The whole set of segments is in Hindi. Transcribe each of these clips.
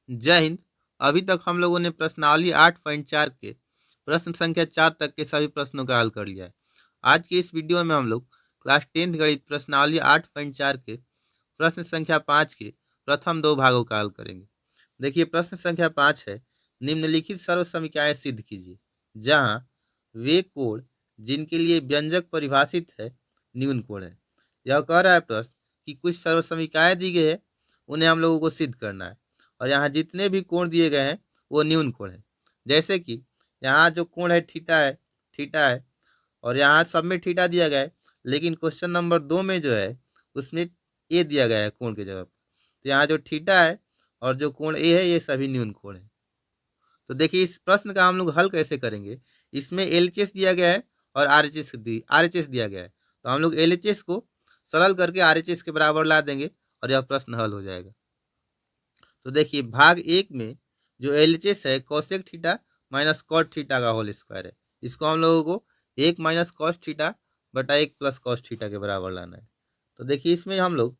जय हिंद। अभी तक हम लोगों ने प्रश्नावली 8.4 के प्रश्न संख्या 4 तक के सभी प्रश्नों का हल कर लिया है। आज की इस वीडियो में हम लोग क्लास 10th गणित प्रश्नावली 8.4 के प्रश्न संख्या 5 के प्रथम दो भागों का हल करेंगे। देखिए, प्रश्न संख्या 5 है, निम्नलिखित सर्व समीकरणें सिद्ध कीजिए जहां वे कोण जिनके लिए व्यंजक परिभाषित है न्यून कोण है। यह कह रहा है प्रश्न कि कुछ सर्व समीकरणें दी गई है, उन्हें हम लोगों को सिद्ध करना है और यहाँ जितने भी कोण दिए गए हैं वो न्यून कोण है। जैसे कि यहाँ जो कोण है थीटा है और यहाँ सब में थीटा दिया गया है, लेकिन क्वेश्चन नंबर 2 में जो है उसमें ए दिया गया है कोण की जगह पर। तो यहाँ जो थीटा है और जो कोण ए है ये सभी न्यून कोण है। तो देखिए, इस प्रश्न का हम लोग हल कैसे करेंगे। इसमें एलएचएस दिया गया है और आरएचएस दिया गया है, तो हम लोग एलएचएस को सरल करके आरएचएस के बराबर ला देंगे और यह प्रश्न हल हो जाएगा। तो देखिए, भाग 1 में जो एलएचएस है cosec theta minus cot theta का होल स्क्वायर है, इसको हम लोगों को 1 माइनस कॉस थीटा बटा 1 प्लस कॉस थीटा के बराबर लाना है। तो देखिए, इसमें हम लोग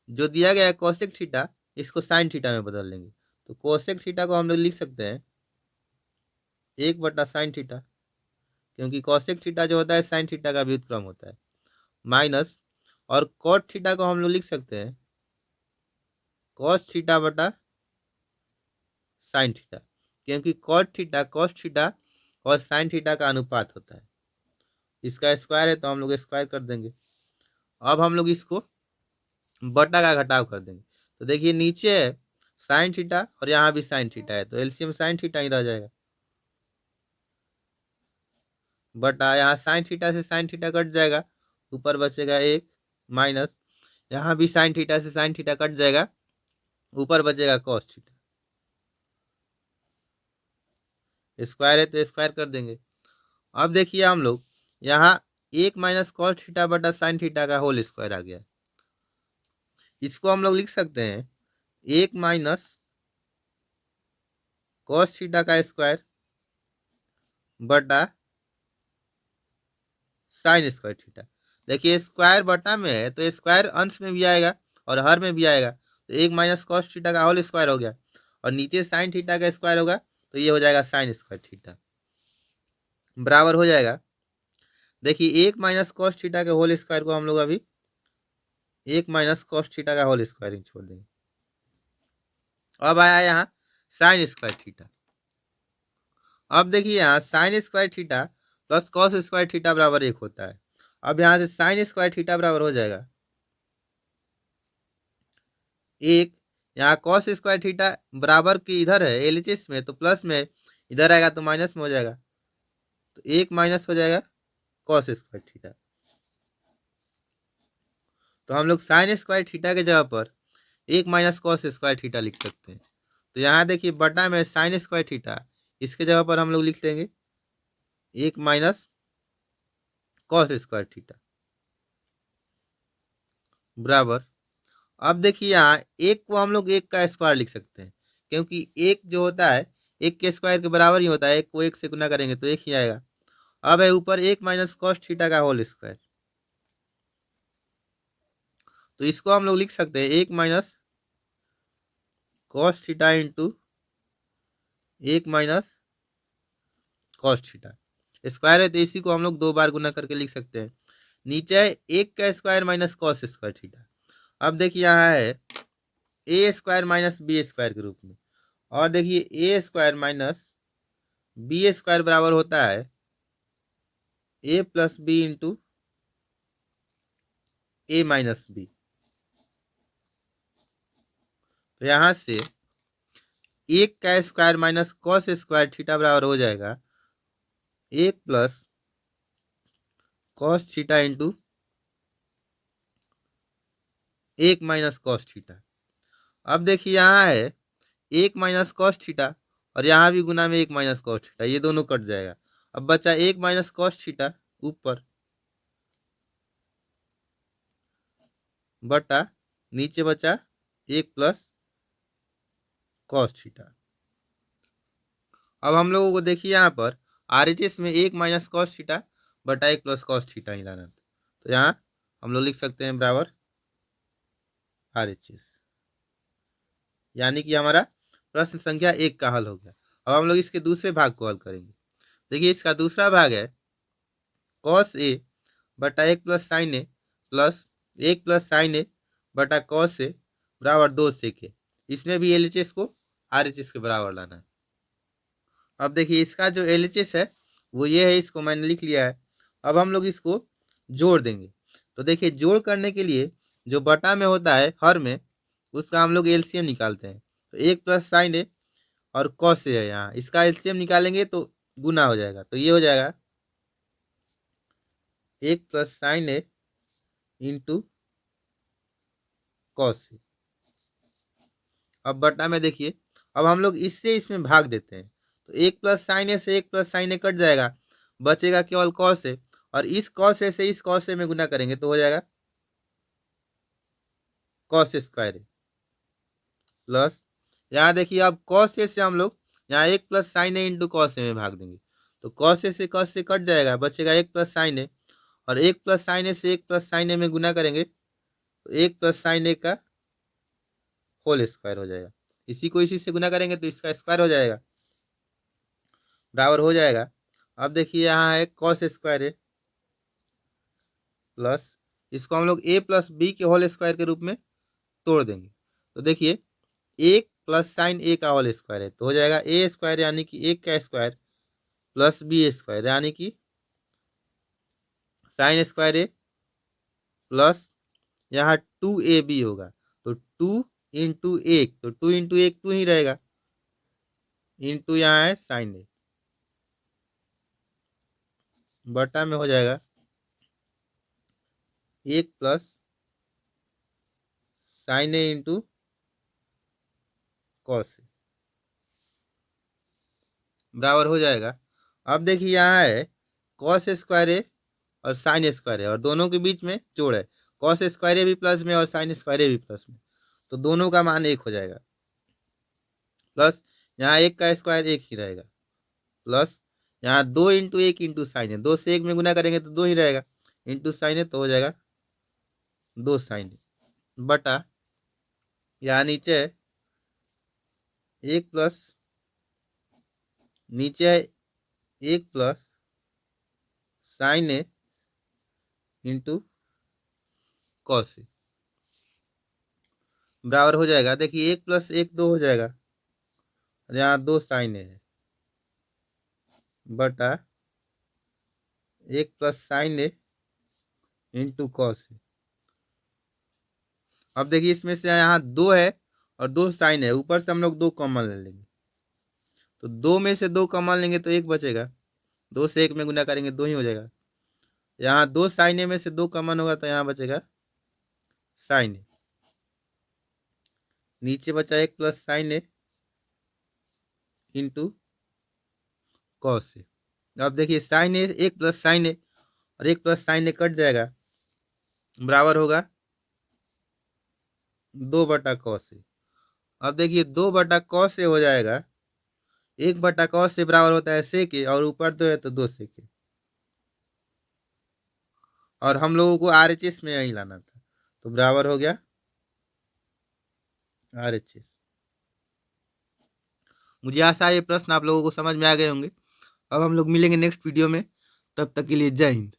जो दिया गया है कोसेक थीटा, इसको साइन थीटा में बदल लेंगे। तो कोसेक थीटा को हम लोग लिख सकते हैं 1 बटा साइन थीटा, क्योंकि कोसेक थीटा जो होता है साइन थीटा का व्युत्क्रम होता है, माइनस और कॉट थीटा को हम लोग लिख सकते हैं कॉस थीटा बटा साइन थीटा, क्योंकि कॉट थीटा कॉस थीटा और साइन थीटा का अनुपात होता है। इसका स्क्वायर है तो हम लोग स्क्वायर कर देंगे। अब हम लोग इसको बटा का घटाव कर देंगे। तो देखिए, नीचे है साइन थीटा और यहाँ भी साइन थीटा है, तो एलसीएम साइन थीटा ही रह जाएगा बटा यहाँ साइन थीटा से साइन थीटा कट जाएगा, ऊपर बचेगा 1 माइनस यहाँ भी साइन थीटा से साइन थीटा कट जाएगा, ऊपर बचेगा कॉस थीटा। स्क्वायर है तो स्क्वायर कर देंगे। अब देखिए, हम लोग यहाँ 1 माइनस कॉस थीटा बटा साइन थीटा का होल स्क्वायर आ गया। इसको हम लोग लिख सकते हैं 1 माइनस कॉस थीटा का स्क्वायर बटा साइन स्क्वायर थीटा। देखिए, स्क्वायर बटा में है तो स्क्वायर अंश में भी आएगा और हर में भी आएगा, तो 1 माइनस कॉस थीटा का होल स्क्वायर हो गया और नीचे साइन थीटा का स्क्वायर होगा, तो ये हो जाएगा साइन स्क्वायर थीटा बराबर हो जाएगा। देखिए, 1 माइनस कॉस थीटा के होल स्क्वायर को हम लोग अभी 1 माइनस कॉस थीटा का होल स्क्वायर छोड़ देंगे। अब आया यहाँ साइन स्क्वायर थीटा। अब देखिए, यहाँ sine square theta plus cos square theta बराबर 1 होता है। अब यहाँ से साइन स्क्वायर थीटा बराबर हो जाएगा 1, यहाँ कॉस स्क्वायर थीटा बराबर के इधर है एलएचएस में, तो प्लस में इधर आएगा तो माइनस में हो जाएगा, तो 1 माइनस हो जाएगा कॉस स्क्वायर थीटा। तो हम लोग साइन स्क्वायर थीटा के जगह पर 1 माइनस कॉस स्क्वायर थीटा लिख सकते हैं। तो यहाँ देखिए, बटा में साइन स्क्वायर थीटा, इसके जगह पर हम लोग लिख देंगे 1 माइनस कॉस स्क्वायर थीटा बराबर। अब देखिए, यहाँ 1 को हम लोग 1 का स्क्वायर लिख सकते हैं, क्योंकि 1 जो होता है 1 के स्क्वायर के बराबर ही होता है, 1 को 1 से गुना करेंगे तो 1 ही आएगा। अब है ऊपर 1 माइनस कॉस थीटा का होल स्क्वायर, तो इसको हम लोग लिख सकते हैं 1 minus cos theta into 1 minus cos theta. Square है तो इसी को हम लोग 2 बार गुना करके लिख सकते हैं। नीचे है 1 का square minus cos square theta. अब देखिए, यहाँ है ए स्क्वायर माइनस बी स्क्वायर के रूप में, और देखिए ए स्क्वायर माइनस बी स्क्वायर बराबर होता है ए प्लस बी इंटू ए माइनस बी। तो यहाँ से 1 का square minus cos square theta बराबर हो जाएगा 1 plus cos theta into 1 minus cos theta. अब देखिए, यहाँ है 1 माइनस कॉस थीटा और यहाँ भी गुना में 1 माइनस कॉस थीटा, ये दोनों कट जाएगा। अब बचा 1 माइनस कॉस थीटा ऊपर बटा नीचे बचा 1 प्लस कॉस थीटा। अब हम लोगों को देखिए, यहाँ पर आरएचएस में 1 माइनस कॉस थीटा बटा 1 प्लस कॉस थीटा ही लाना था, तो यहाँ हम लोग लिख सकते हैं बराबर आरएचएस, यानी कि हमारा प्रश्न संख्या 1 का हल हो गया। अब हम लोग इसके दूसरे भाग को हल करेंगे। देखिए इसका दूसरा भाग है कॉस ए बटा 1 प्लस साइन ए प्लस 1 प्लस साइन ए बटा कॉस ए बराबर 2 सेक ए। इसमें भी LHS को RHS के बराबर लाना है। अब देखिए इसका जो LHS है वो ये है, इसको मैंने लिख लिया है। अब हम लोग इसको जोड़ देंगे। तो देखिए जोड़ करने के लिए जो बटा में होता है हर में, उसका हम लोग LCM निकालते हैं। तो 1 प्लस साइन ए और कॉस ए है, यहाँ इसका LCM निकालेंगे तो गुना हो जाएगा। तो ये हो जाएगा 1 plus sign A into cos A. अब बटा में देखिए, अब हम लोग इससे इसमें भाग देते हैं। तो 1 प्लस साइन ए से 1 प्लस साइन ए कट जाएगा, बचेगा केवल कॉस ए। और इस कॉस ए से इस कॉस ए में गुना करेंगे तो हो जाएगा कॉस स्क्वायर ए प्लस, यहाँ देखिए अब कॉस ए से हम लोग यहाँ 1 plus sign A into cos A में भाग देंगे। तो कॉस ए से कॉस ए कट जाएगा, बचेगा 1 प्लस साइन ए। और 1 प्लस साइन ए से 1 प्लस साइन ए में गुना करेंगे तो 1 प्लस साइन ए का होल स्क्वायर हो जाएगा। इसी को इसी से गुना करेंगे तो इसका स्क्वायर हो जाएगा, बराबर हो जाएगा। अब देखिए यहाँ है कॉस स्क्वायर ए प्लस, इसको हम लोग a प्लस बी के होल स्क्वायर के रूप में तोड़ देंगे। तो देखिए 1 प्लस साइन ए का होल स्क्वायर है तो हो जाएगा a स्क्वायर यानी कि 1 का स्क्वायर प्लस बी स्क्वायर यानी कि साइन स्क्वायर ए प्लस यहाँ 2ab होगा। तो 2 इंटू 1, तो 2 इंटू 1 2 ही रहेगा, इंटू यहाँ है साइन ए, बटा में हो जाएगा 1 plus sign A into cos A बराबर हो जाएगा। अब देखिए यहाँ है कॉस स्क्वायर ए और साइन स्क्वायर ए और दोनों के बीच में जोड़ है। कॉस स्क्वायर ए भी प्लस में और साइन स्क्वायर ए भी प्लस में, तो दोनों का मान 1 हो जाएगा। प्लस यहाँ 1 का स्क्वायर 1 ही रहेगा, प्लस यहाँ 2 इंटू 1 इंटू साइन है, 2 से 1 में गुना करेंगे तो 2 ही रहेगा, इंटू साइन है तो हो जाएगा 2 साइन है बटा यहाँ नीचे है 1 प्लस, नीचे है 1 plus sign A into cos A बराबर हो जाएगा। देखिए 1 प्लस 1 2 हो जाएगा और यहाँ 2 साइन ए है बटा 1 plus sign A into cos A. अब देखिए इसमें से यहाँ 2 है और 2 साइन है, ऊपर से हम लोग 2 कॉमन ले लेंगे। तो 2 में से 2 कॉमन लेंगे तो 1 बचेगा, 2 से 1 में गुना करेंगे 2 ही हो जाएगा। यहाँ 2 साइन ए में से 2 कॉमन होगा तो यहाँ बचेगा साइन ए, नीचे बचा 1 plus sign A into cos A. अब देखिए साइन ए 1 प्लस साइन ए और 1 प्लस साइन ए कट जाएगा, बराबर होगा 2 बटा कॉस ए। अब देखिए 2 बटा कॉस ए हो जाएगा, 1 बटा कॉस ए बराबर होता है सेक ए और ऊपर 2 है तो 2 सेक ए। और हम लोगों को RHS में यही लाना था, तो बराबर हो गया RHS। मुझे आशा है ये प्रश्न आप लोगों को समझ में आ गए होंगे। अब हम लोग मिलेंगे नेक्स्ट वीडियो में, तब तक के लिए जय हिंद।